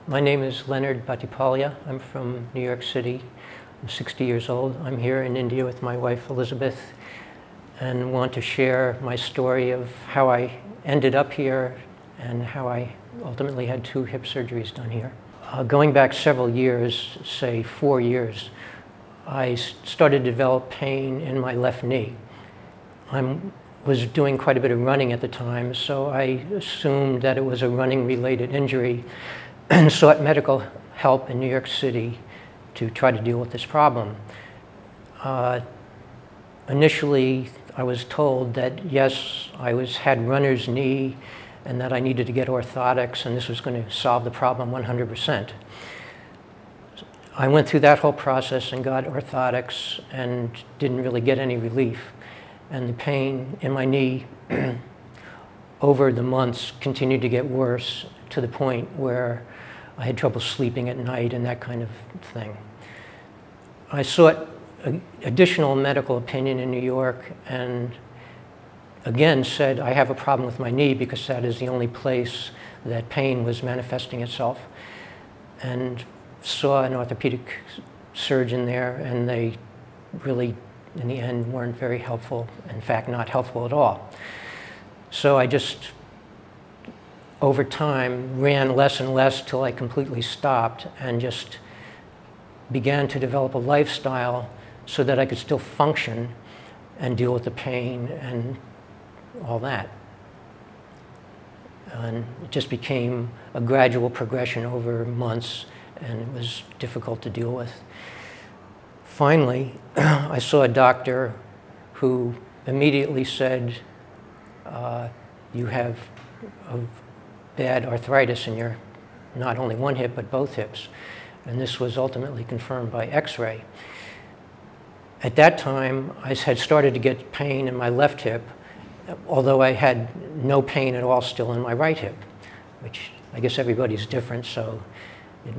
My name is Leonard Battipaglia. I'm from New York City. I'm 60 years old. I'm here in India with my wife Elizabeth and want to share my story of how I ended up here and how I ultimately had 2 hip surgeries done here. Going back several years, say 4 years, I started to develop pain in my left knee. I was doing quite a bit of running at the time, so I assumed that it was a running-related injury and sought medical help in New York City to try to deal with this problem. Initially, I was told that yes, I had runner's knee and that I needed to get orthotics and this was going to solve the problem 100%. I went through that whole process and got orthotics and didn't really get any relief. And the pain in my knee over the months continued to get worse to the point where I had trouble sleeping at night and that kind of thing. I sought additional medical opinion in New York and again said I have a problem with my knee because that is the only place that pain was manifesting itself. And saw an orthopedic surgeon there and they really, in the end, weren't very helpful. In fact, not helpful at all. So I just, over time, ran less and less till I completely stopped and just began to develop a lifestyle so that I could still function and deal with the pain and all that. And it just became a gradual progression over months, and it was difficult to deal with. Finally, I saw a doctor who immediately said, you have a bad arthritis in your, not only one hip, but both hips. And this was ultimately confirmed by X-ray. At that time, I had started to get pain in my left hip, although I had no pain at all still in my right hip, which I guess everybody's different, so you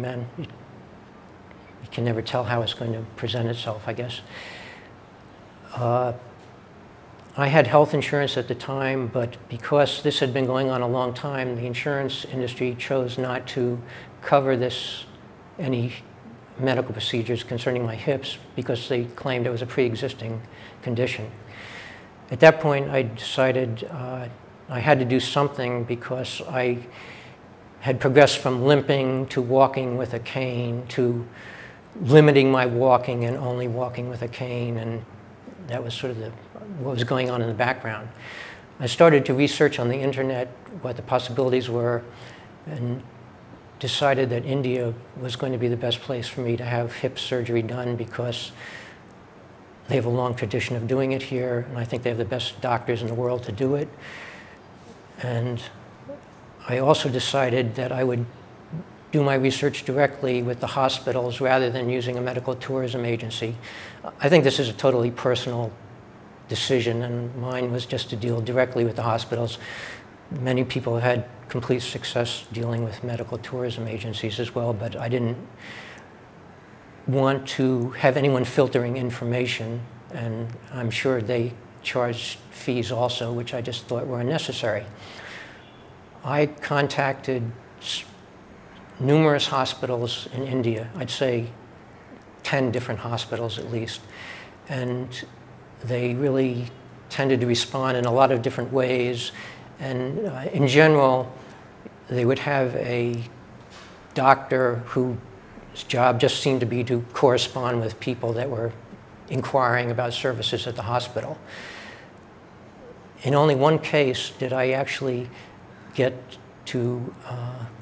can never tell how it's going to present itself, I guess. I had health insurance at the time, but because this had been going on a long time, the insurance industry chose not to cover any medical procedures concerning my hips because they claimed it was a pre-existing condition. At that point, I decided I had to do something because I had progressed from limping to walking with a cane to limiting my walking and only walking with a cane, and that was sort of what was going on in the background. I started to research on the internet what the possibilities were and decided that India was going to be the best place for me to have hip surgery done because they have a long tradition of doing it here, and I think they have the best doctors in the world to do it. And I also decided that I would do my research directly with the hospitals rather than using a medical tourism agency. I think this is a totally personal decision, and mine was just to deal directly with the hospitals. Many people have had complete success dealing with medical tourism agencies as well, but I didn't want to have anyone filtering information, and I'm sure they charged fees also, which I just thought were unnecessary. I contacted numerous hospitals in India, I'd say 10 different hospitals at least, and they really tended to respond in a lot of different ways, and in general, they would have a doctor whose job just seemed to be to correspond with people that were inquiring about services at the hospital. In only one case did I actually get to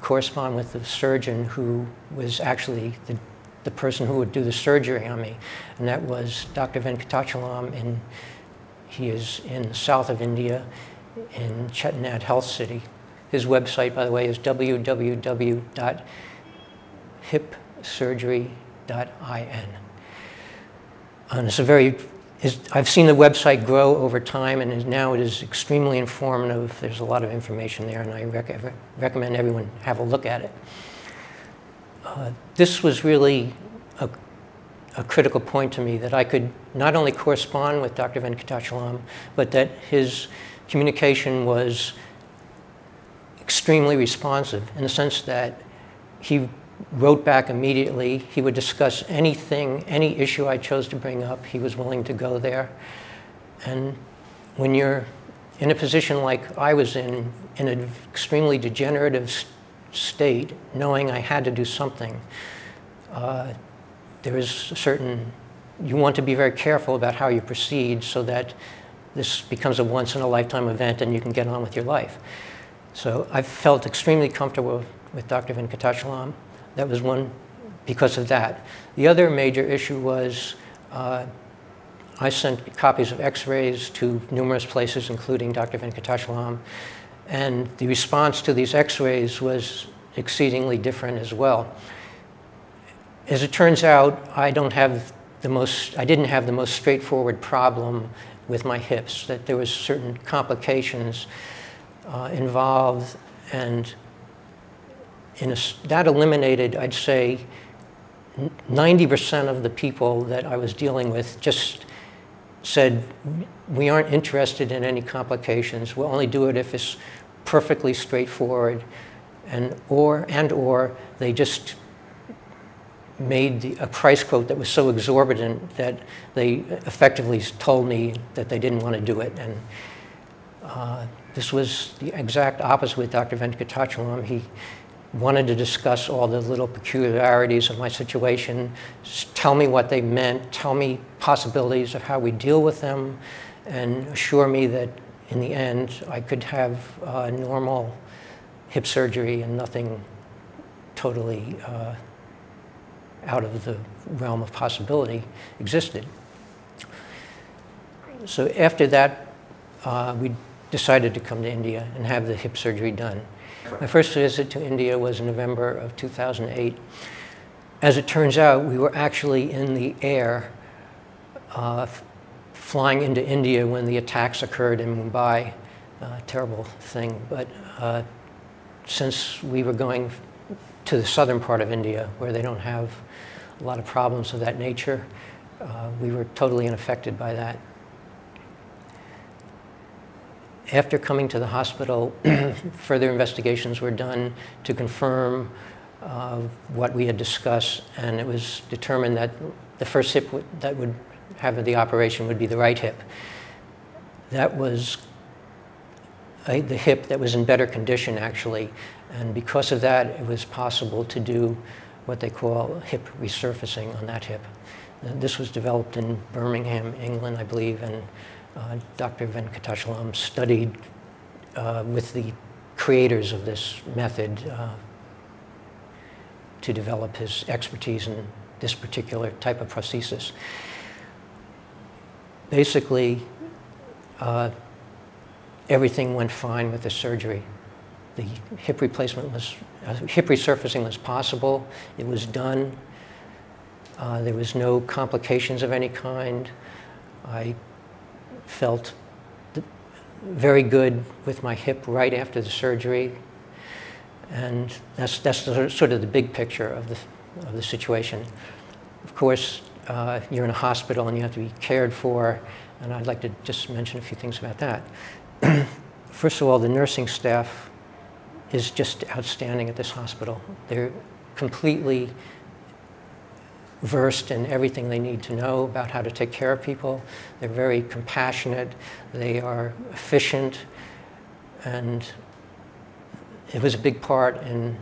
correspond with the surgeon who was actually the person who would do the surgery on me, and that was Dr. Venkatachalam. He is in the south of India, in Chennai Health City. His website, by the way, is www.hipsurgery.in. And it's I've seen the website grow over time, and now it is extremely informative. There's a lot of information there, and I recommend everyone have a look at it. This was really a critical point to me, that I could not only correspond with Dr. Venkatachalam, but that his communication was extremely responsive in the sense that he wrote back immediately. He would discuss anything, any issue I chose to bring up. He was willing to go there. And when you're in a position like I was in an extremely degenerative state, knowing I had to do something, there is a certain, you want to be very careful about how you proceed so that this becomes a once-in-a-lifetime event and you can get on with your life. So I felt extremely comfortable with Dr. Venkatachalam. That was one because of that. The other major issue was I sent copies of x-rays to numerous places, including Dr. Venkatachalam, and the response to these x-rays was exceedingly different as well. As it turns out, I didn't have the most straightforward problem with my hips, that there was certain complications involved, and that eliminated, I'd say, 90% of the people that I was dealing with just said, we aren't interested in any complications. We'll only do it if it's perfectly straightforward, or they just made a price quote that was so exorbitant that they effectively told me that they didn't want to do it. And this was the exact opposite with Dr. Venkatachalam. He wanted to discuss all the little peculiarities of my situation, tell me what they meant, tell me possibilities of how we deal with them, and assure me that in the end I could have normal hip surgery and nothing totally out of the realm of possibility existed. So after that, we decided to come to India and have the hip surgery done. My first visit to India was in November of 2008. As it turns out, we were actually in the air flying into India when the attacks occurred in Mumbai. Terrible thing, but since we were going to the southern part of India, where they don't have a lot of problems of that nature, we were totally unaffected by that. After coming to the hospital, further investigations were done to confirm what we had discussed, and it was determined that the first hip that would have the operation would be the right hip. That was the hip that was in better condition, actually, and because of that, it was possible to do what they call hip resurfacing on that hip. And this was developed in Birmingham, England, I believe, and Dr. Venkatachalam studied with the creators of this method to develop his expertise in this particular type of prosthesis. Basically, everything went fine with the surgery. The hip replacement was, hip resurfacing was possible. It was done. There was no complications of any kind. I felt very good with my hip right after the surgery, and that's sort of the big picture of the situation. Of course, you're in a hospital and you have to be cared for, and I'd like to just mention a few things about that. First of all, the nursing staff is just outstanding at this hospital. They're completely versed in everything they need to know about how to take care of people. They're very compassionate, they are efficient, and it was a big part in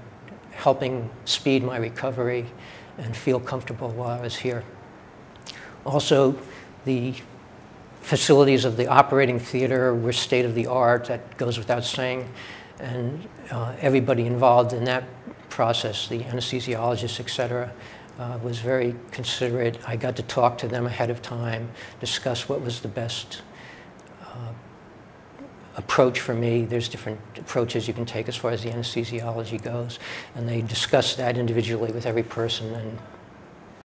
helping speed my recovery and feel comfortable while I was here. Also, the facilities of the operating theater were state-of-the-art, that goes without saying, and everybody involved in that process, the anesthesiologists, et cetera, was very considerate. I got to talk to them ahead of time, discuss what was the best approach for me. There's different approaches you can take as far as the anesthesiology goes, and they discussed that individually with every person and